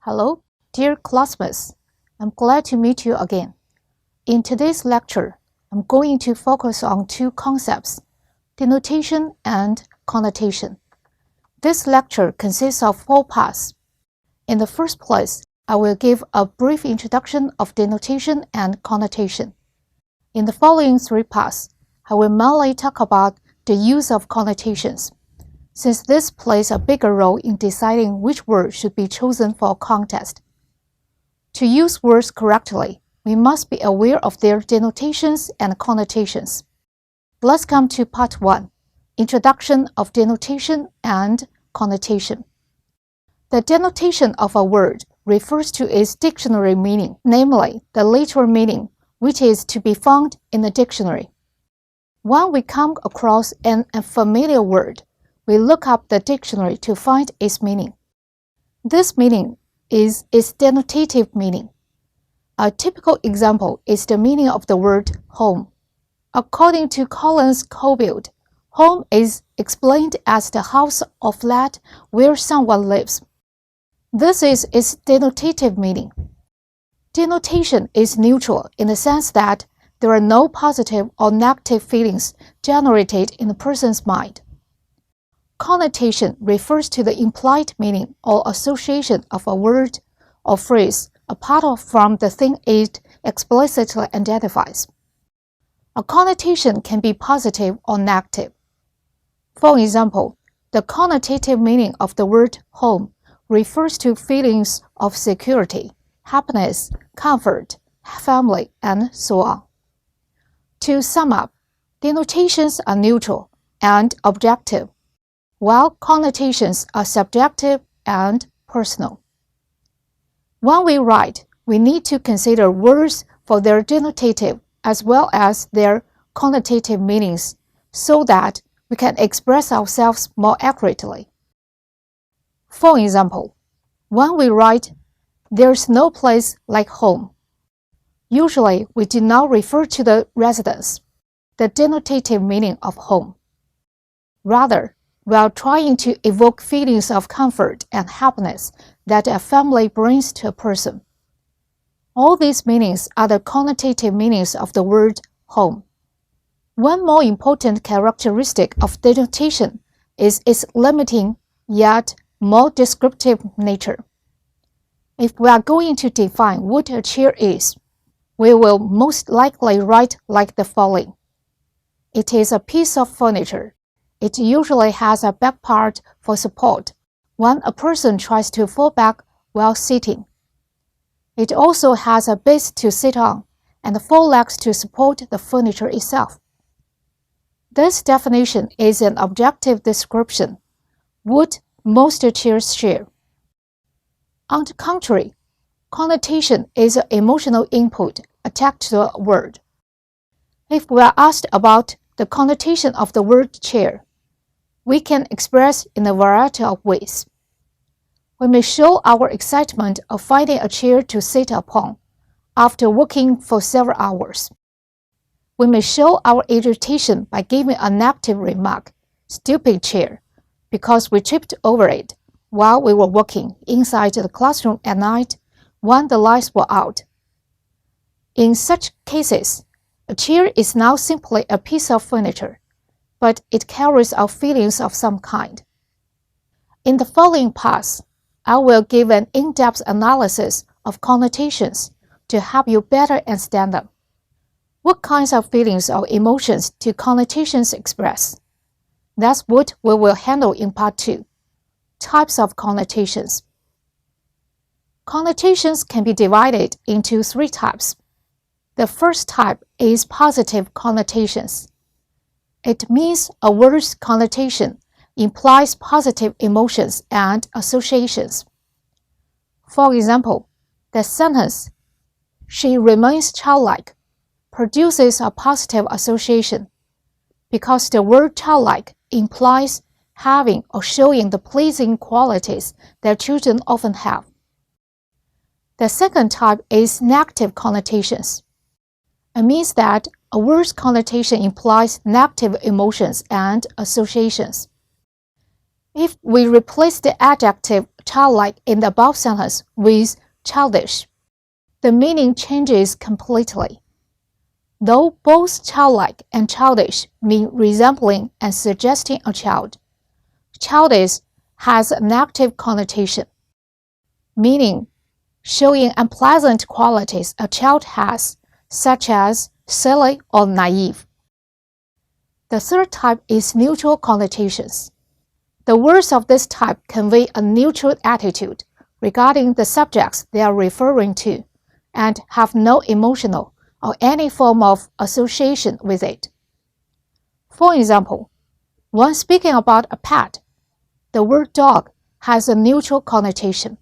Hello, dear classmates. I'm glad to meet you again. In today's lecture, I'm going to focus on two concepts, denotation and connotation. This lecture consists of 4 parts. In the first place, I will give a brief introduction of denotation and connotation. In the following 3 parts, I will mainly talk about the use of connotations, since this plays a bigger role in deciding which word should be chosen for a contest. To use words correctly, we must be aware of their denotations and connotations. Let's come to Part 1, Introduction of Denotation and Connotation. The denotation of a word refers to its dictionary meaning, namely the literal meaning, which is to be found in the dictionary. When we come across an unfamiliar word, we look up the dictionary to find its meaning. This meaning is its denotative meaning. A typical example is the meaning of the word home. According to Collins Cobilde, home is explained as the house or flat where someone lives. This is its denotative meaning. Denotation is neutral in the sense that there are no positive or negative feelings generated in the person's mind. Connotation refers to the implied meaning or association of a word or phrase apart from the thing it explicitly identifies. A connotation can be positive or negative. For example, the connotative meaning of the word home refers to feelings of security, happiness, comfort, family, and so on. To sum up, denotations are neutral and objective, while connotations are subjective and personal. When we write, we need to consider words for their denotative as well as their connotative meanings so that we can express ourselves more accurately. For example, when we write, "There's no place like home," usually we do not refer to the residence, the denotative meaning of home. Rather, we are trying to evoke feelings of comfort and happiness that a family brings to a person. All these meanings are the connotative meanings of the word home. One more important characteristic of denotation is its limiting yet more descriptive nature. If we are going to define what a chair is, we will most likely write like the following. It is a piece of furniture. It usually has a back part for support when a person tries to fall back while sitting. It also has a base to sit on and 4 legs to support the furniture itself. This definition is an objective description, what most chairs share. On the contrary, connotation is an emotional input attached to a word. If we are asked about the connotation of the word chair, we can express in a variety of ways. We may show our excitement of finding a chair to sit upon after working for several hours. We may show our irritation by giving a negative remark, "Stupid chair," because we tripped over it while we were working inside the classroom at night when the lights were out. In such cases, a chair is now simply a piece of furniture, but it carries out feelings of some kind. In the following parts, I will give an in-depth analysis of connotations to help you better understand them. What kinds of feelings or emotions do connotations express? That's what we will handle in Part 2, Types of Connotations. Connotations can be divided into 3 types. The first type is positive connotations. It means a word's connotation implies positive emotions and associations. For example, the sentence, "She remains childlike," produces a positive association because the word childlike implies having or showing the pleasing qualities that children often have. The second type is negative connotations. It means that a word's connotation implies negative emotions and associations. If we replace the adjective childlike in the above sentence with childish, the meaning changes completely. Though both childlike and childish mean resembling and suggesting a child, childish has a negative connotation, meaning showing unpleasant qualities a child has, such as silly or naive. The third type is neutral connotations. The words of this type convey a neutral attitude regarding the subjects they are referring to and have no emotional or any form of association with it. For example, when speaking about a pet, the word dog has a neutral connotation,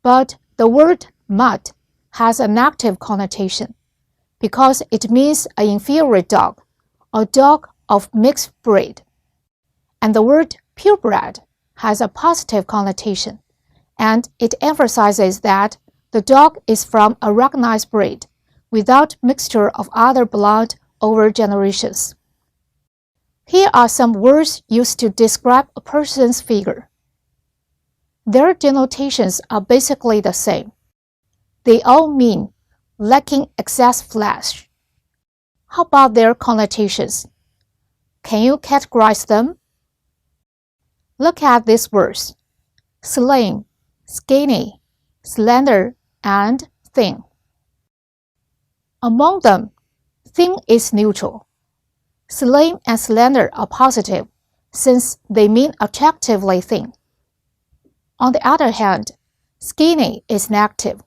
but the word mutt has a negative connotation because it means an inferior dog or dog of mixed breed. And the word purebred has a positive connotation, and it emphasizes that the dog is from a recognized breed without mixture of other blood over generations. Here are some words used to describe a person's figure. Their denotations are basically the same. They all mean lacking excess flesh. How about their connotations? Can you categorize them? Look at these words: slim, skinny, slender, and thin. Among them, thin is neutral. Slim and slender are positive, since they mean attractively thin. On the other hand, skinny is negative,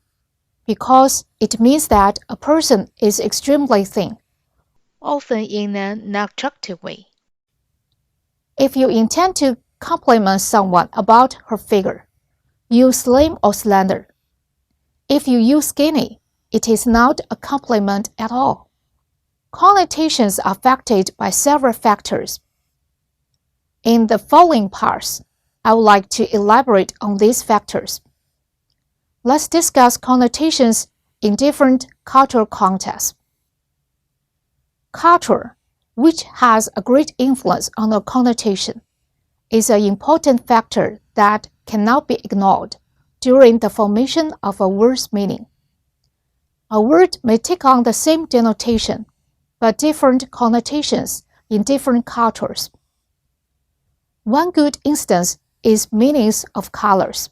because it means that a person is extremely thin, often in an unattractive way. If you intend to compliment someone about her figure, use slim or slender. If you use skinny, it is not a compliment at all. Connotations are affected by several factors. In the following parts, I would like to elaborate on these factors. Let's discuss connotations in different cultural contexts. Culture, which has a great influence on a connotation, is an important factor that cannot be ignored during the formation of a word's meaning. A word may take on the same denotation, but different connotations in different cultures. One good instance is meanings of colors.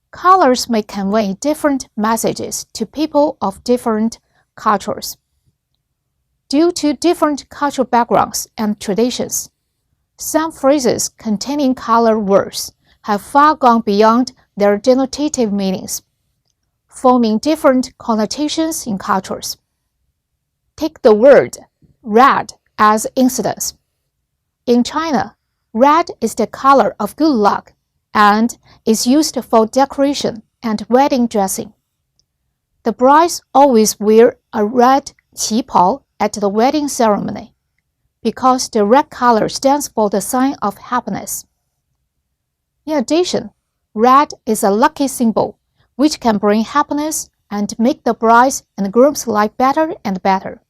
Colors may convey different messages to people of different cultures. Due to different cultural backgrounds and traditions, some phrases containing color words have far gone beyond their denotative meanings, forming different connotations in cultures. Take the word red as instance. In China, red is the color of good luck and is used for decoration and wedding dressing. The brides always wear a red qipao at the wedding ceremony because the red color stands for the sign of happiness. In addition, red is a lucky symbol which can bring happiness and make the bride's and groom's life better and better.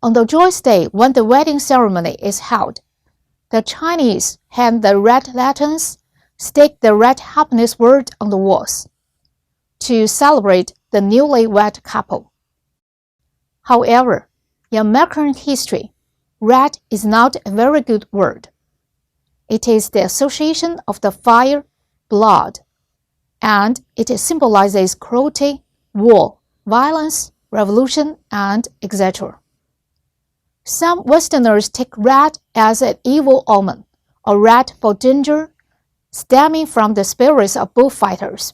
On the joyous day when the wedding ceremony is held, the Chinese hand the red lanterns, stick the red happiness word on the walls to celebrate the newlywed couple. However, in American history, red is not a very good word. It is the association of the fire, blood, and it symbolizes cruelty, war, violence, revolution, and etc. Some Westerners take red as an evil omen, or red for danger, stemming from the spirits of bullfighters.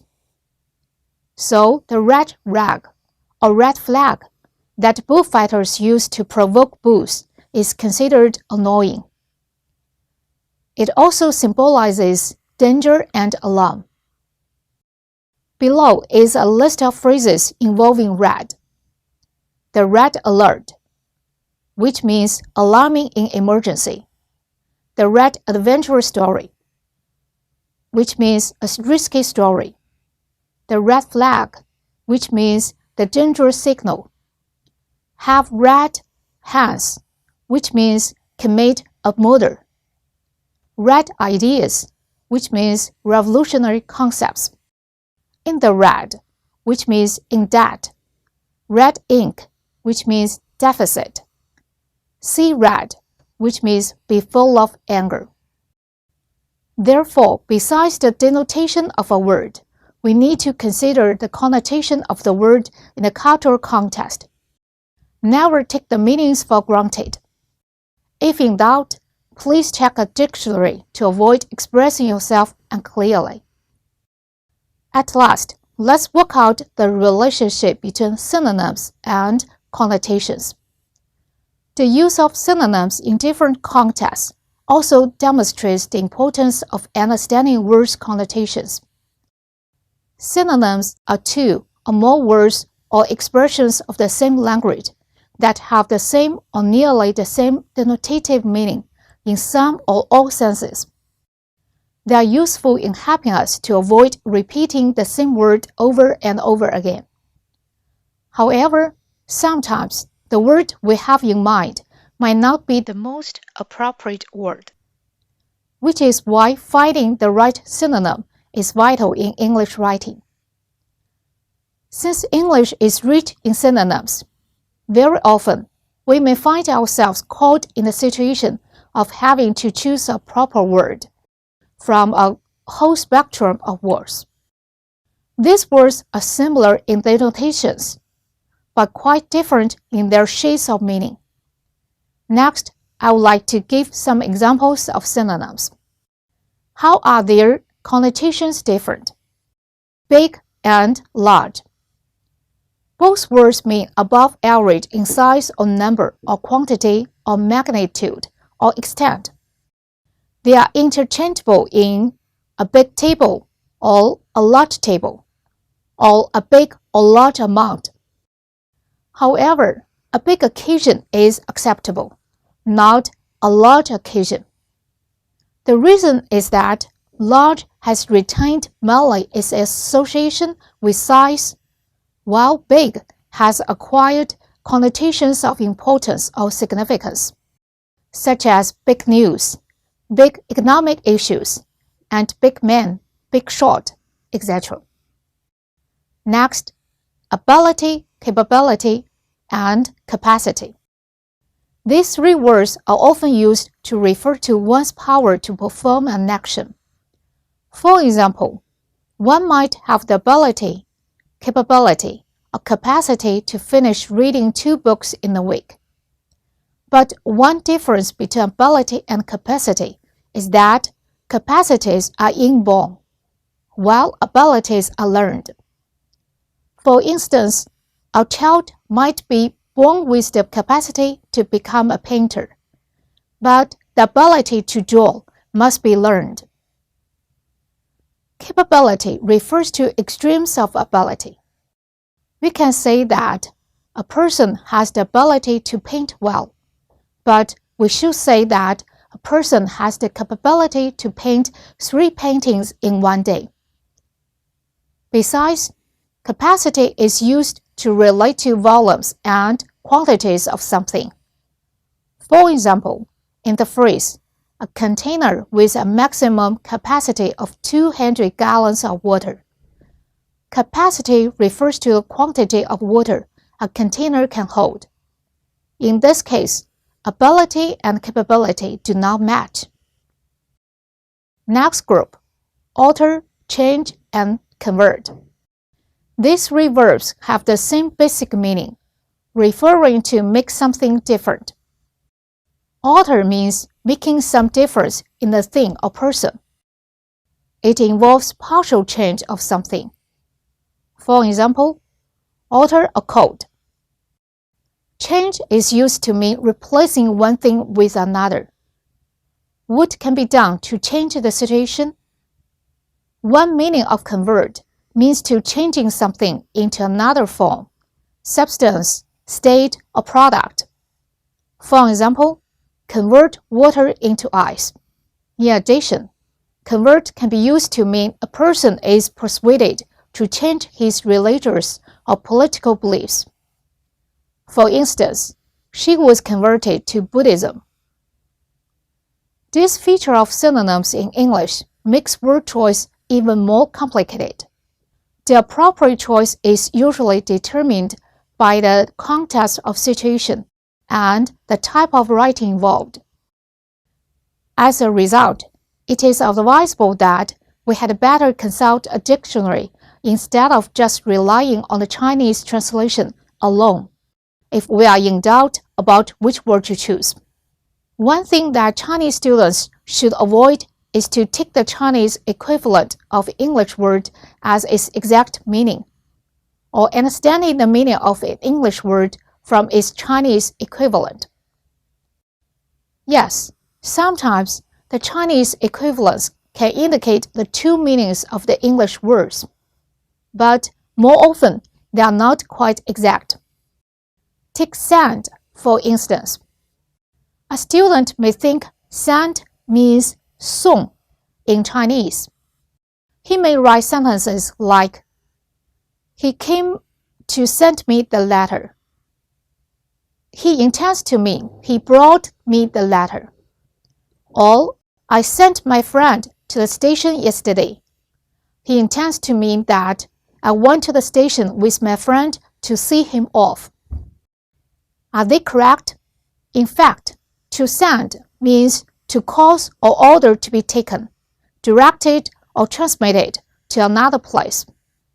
So the red rag, or red flag, that bullfighters use to provoke bulls is considered annoying. It also symbolizes danger and alarm. Below is a list of phrases involving red. The red alert, which means alarming in emergency. The red adventure story, which means a risky story. The red flag, which means the dangerous signal. Have red hands, which means commit a murder. red ideas, which means revolutionary concepts. In the red, which means in debt. Red ink, which means deficit. See red, which means be full of anger. Therefore, besides the denotation of a word, we need to consider the connotation of the word in a cultural context. Never take the meanings for granted. If in doubt, please check a dictionary to avoid expressing yourself unclearly. At last, let's work out the relationship between synonyms and connotations. The use of synonyms in different contexts also demonstrates the importance of understanding words' connotations. Synonyms are two or more words or expressions of the same language that have the same or nearly the same denotative meaning in some or all senses. They are useful in helping us to avoid repeating the same word over and over again. However, sometimes the word we have in mind might not be the most appropriate word, which is why finding the right synonym is vital in English writing. Since English is rich in synonyms, very often we may find ourselves caught in the situation of having to choose a proper word from a whole spectrum of words. These words are similar in denotations, but quite different in their shades of meaning. Next, I would like to give some examples of synonyms. How are their connotations different? Big and large. Both words mean above average in size or number or quantity or magnitude or extent. They are interchangeable in a big table or a large table, or a big or large amount. However, a big occasion is acceptable, not a large occasion. The reason is that large has retained merely its association with size, while big has acquired connotations of importance or significance, such as big news, big economic issues, and big man, big shot, etc. Next, ability, capability, and capacity. These three words are often used to refer to one's power to perform an action. For example, one might have the ability, capability, or capacity to finish reading 2 books in a week. But one difference between ability and capacity is that capacities are inborn, while abilities are learned. For instance, a child might be born with the capacity to become a painter, but the ability to draw must be learned. Capability refers to extremes of ability. We can say that a person has the ability to paint well, but we should say that a person has the capability to paint 3 paintings in one day. Besides, capacity is used to relate to volumes and quantities of something. For example, in the phrase, a container with a maximum capacity of 200 gallons of water. Capacity refers to the quantity of water a container can hold. In this case, ability and capability do not match. Next group, alter, change, and convert. These 3 verbs have the same basic meaning, referring to make something different. Alter means making some difference in a thing or person. It involves partial change of something. For example, alter a code. Change is used to mean replacing one thing with another. What can be done to change the situation? One meaning of convert means to changing something into another form, substance, state, or product. For example, convert water into ice. In addition, convert can be used to mean a person is persuaded to change his religious or political beliefs. For instance, she was converted to Buddhism. This feature of synonyms in English makes word choice even more complicated. The appropriate choice is usually determined by the context of situation and the type of writing involved. As a result, it is advisable that we had better consult a dictionary instead of just relying on the Chinese translation alone if we are in doubt about which word to choose. One thing that Chinese students should avoid is to take the Chinese equivalent of English word as its exact meaning, or understanding the meaning of an English word from its Chinese equivalent. Yes, sometimes the Chinese equivalents can indicate the two meanings of the English words, but more often they are not quite exact. Take sand, for instance. A student may think sand means song in Chinese. He may write sentences like, "He came to send me the letter." He intends to mean he brought me the letter. Or, "I sent my friend to the station yesterday." He intends to mean that I went to the station with my friend to see him off. Are they correct? In fact, to send means to cause or order to be taken, directed or transmitted to another place.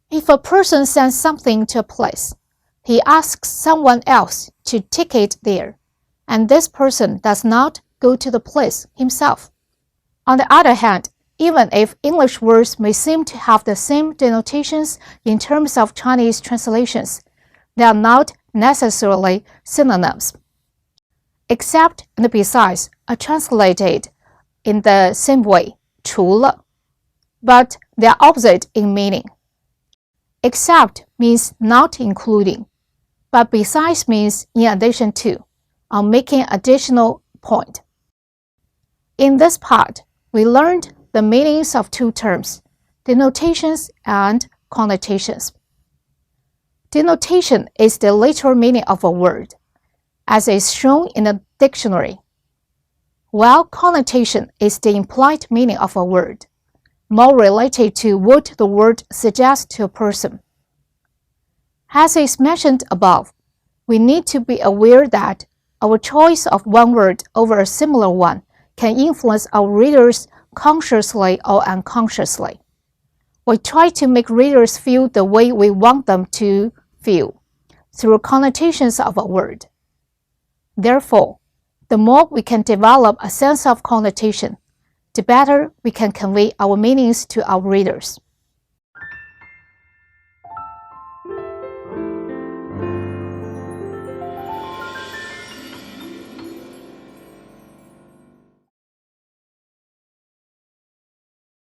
If a person sends something to a place, he asks someone else to take it there, and this person does not go to the place himself. On the other hand, even if English words may seem to have the same denotations in terms of Chinese translations, they are not necessarily synonyms. Except and besides are translated in the same way, 除了, but they are opposite in meaning. Except means not including, but besides means in addition to, or making an additional point. In this part, we learned the meanings of two terms, denotations and connotations. Denotation is the literal meaning of a word, as is shown in a dictionary, while connotation is the implied meaning of a word, more related to what the word suggests to a person. As is mentioned above, we need to be aware that our choice of one word over a similar one can influence our readers consciously or unconsciously. We try to make readers feel the way we want them to feel through connotations of a word. Therefore, the more we can develop a sense of connotation, the better we can convey our meanings to our readers.